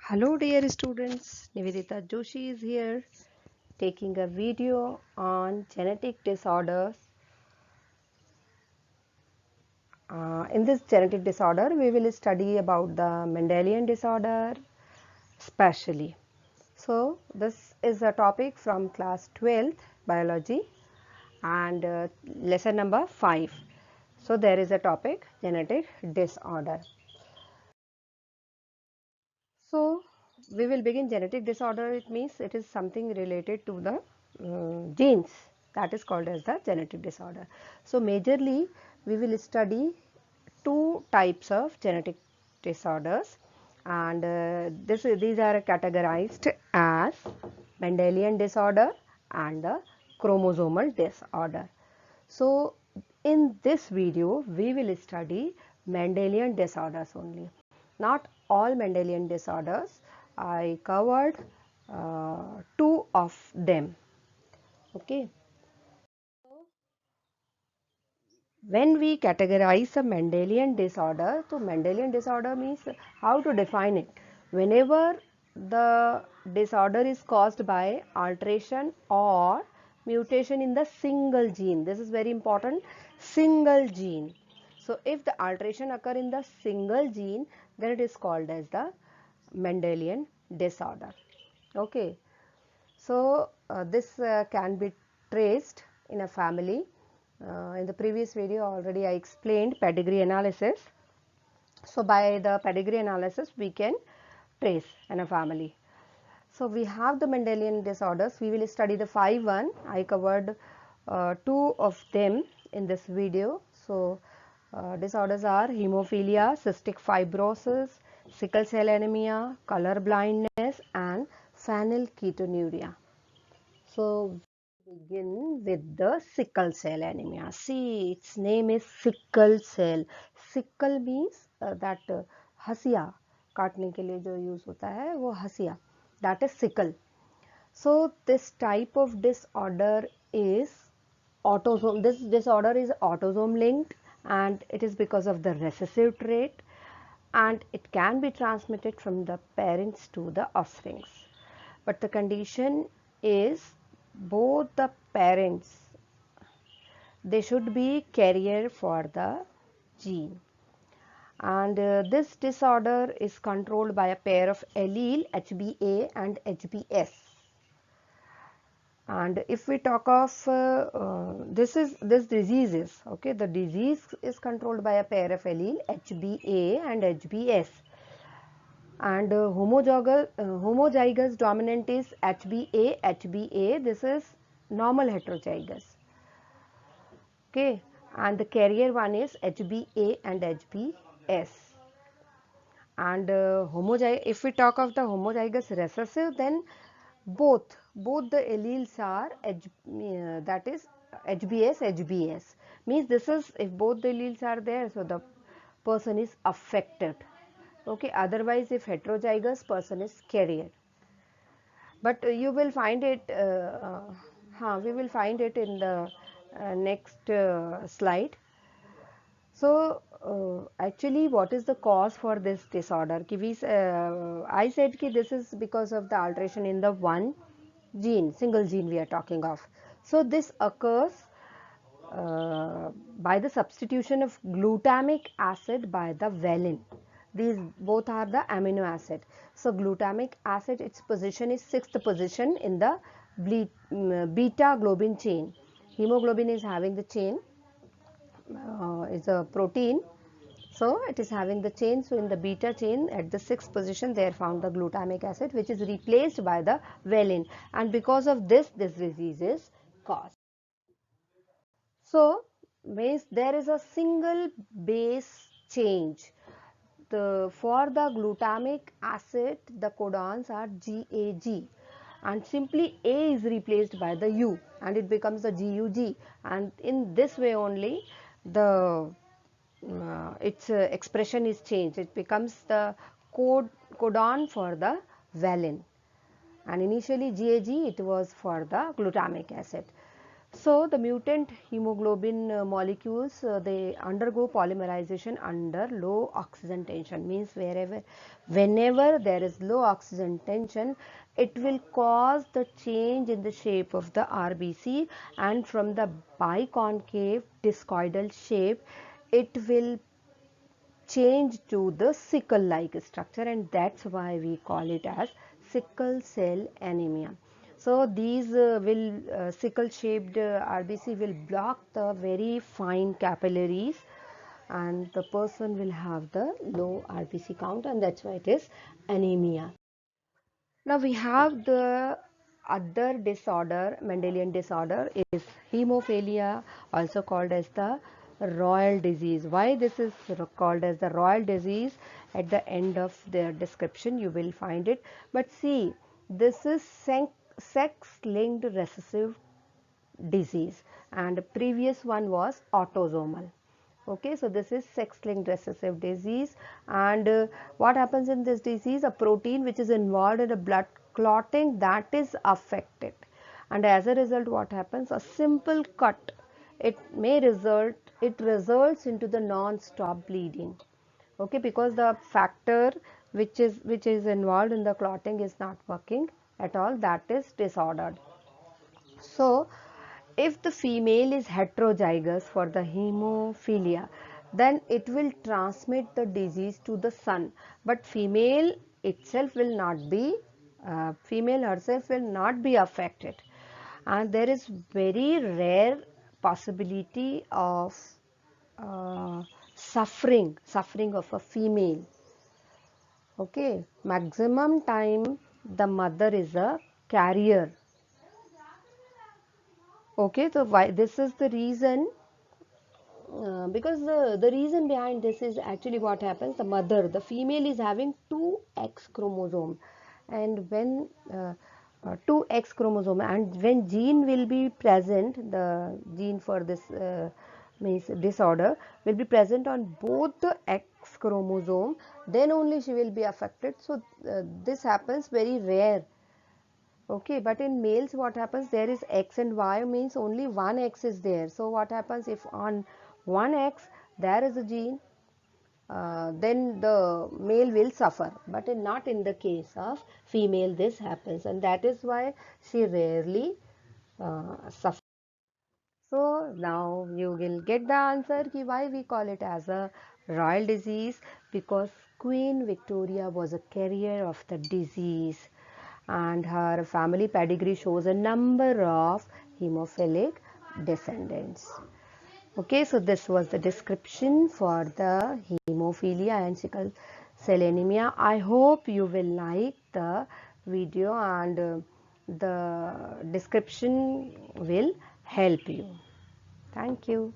Hello dear students, Nivedita Joshi is here taking a video on genetic disorders. In this genetic disorder, we will study about the Mendelian disorder specially. So, this is a topic from class 12th biology and lesson number 5. So, there is a topic genetic disorder. So, we will begin genetic disorder. It means it is something related to the genes, that is called as the genetic disorder. So, majorly we will study two types of genetic disorders, and these are categorized as Mendelian disorder and the chromosomal disorder. So, in this video we will study Mendelian disorders only. Not all Mendelian disorders. I covered two of them. Okay. When we categorize a Mendelian disorder, so Mendelian disorder means how to define it. Whenever the disorder is caused by alteration or mutation in the single gene, this is very important, single gene. So if the alteration occur in the single gene, then it is called as the Mendelian disorder. Okay. So this can be traced in a family. In the previous video already I explained pedigree analysis. So by the pedigree analysis we can trace in a family. So we have the Mendelian disorders. We will study the 5 I covered two of them in this video. So disorders are hemophilia, cystic fibrosis, sickle cell anemia, color blindness and phenylketonuria. So begin with the sickle cell anemia. See, its name is sickle cell. Sickle means that हसिया काटने के लिए जो use होता है वो हसिया, that is sickle. So this type of disorder is autosome. This disorder is autosome linked and it is because of the recessive trait, and it can be transmitted from the parents to the offsprings. But the condition is both the parents, they should be carrier for the gene, and this disorder is controlled by a pair of allele HBA and HBS. And if we talk of this disease is okay, the disease is controlled by a pair of allele HBA and HBS, and homozygous dominant is HBA. This is normal heterozygous. Okay, and the carrier one is HBA and HBS. And if we talk of the homozygous recessive, then both the alleles are that is HBS. Means this is, if both the alleles are there, so the person is affected. Okay, otherwise if heterozygous, person is carrier. But you will find it we will find it in the next slide. So actually what is the cause for this disorder? I said ki this is because of the alteration in the one gene, single gene we are talking of. So this occurs by the substitution of glutamic acid by the valine. These both are the amino acid. So glutamic acid, its position is 6th position in the beta globin chain. Hemoglobin is having the chain, is a protein, so it is having the chain. So in the beta chain at the 6th position they are found the glutamic acid, which is replaced by the valine, and because of this disease is caused. So means there is a single base change. For the glutamic acid the codons are GAG, and simply A is replaced by the U and it becomes the GUG, and in this way only the its expression is changed. It becomes the codon for the valine, and initially GAG it was for the glutamic acid. So the mutant hemoglobin molecules they undergo polymerization under low oxygen tension, means whenever there is low oxygen tension, it will cause the change in the shape of the RBC, and from the biconcave discoidal shape it will change to the sickle like structure, and that's why we call it as sickle cell anemia. So these will sickle shaped RBC will block the very fine capillaries, and the person will have the low RBC count, and that's why it is anemia. Now we have the other disorder, Mendelian disorder, is hemophilia, also called as the royal disease. Why this is called as the royal disease? At the end of the description you will find it. But see, this is sex-linked recessive disease, and the previous one was autosomal. Okay, so this is sex-linked recessive disease, and what happens in this disease? A protein which is involved in the blood clotting, that is affected, and as a result what happens? A simple cut, it results into the non-stop bleeding. Okay, because the factor which is involved in the clotting is not working at all, that is disordered. So, if the female is heterozygous for the hemophilia, then it will transmit the disease to the son. But female herself will not be affected. And there is very rare possibility of suffering of a female. Okay, maximum time the mother is a carrier. Okay, so why this is the reason, because the reason behind this is actually what happens, the mother, the female is having two X chromosome, and when two X chromosome, and when gene will be present, the gene for this means disorder will be present on both the X chromosome, then only she will be affected. So this happens very rare. Okay, but in males what happens, there is X and Y, means only one X is there. So what happens if on one X there is a gene, then the male will suffer, but not in the case of female this happens, and that is why she rarely suffers. So now you will get the answer ki why we call it as a royal disease, because Queen Victoria was a carrier of the disease, and her family pedigree shows a number of hemophilic descendants. Okay, so this was the description for the hemophilia and sickle cell anemia. I hope you will like the video, and the description will help you. Thank you.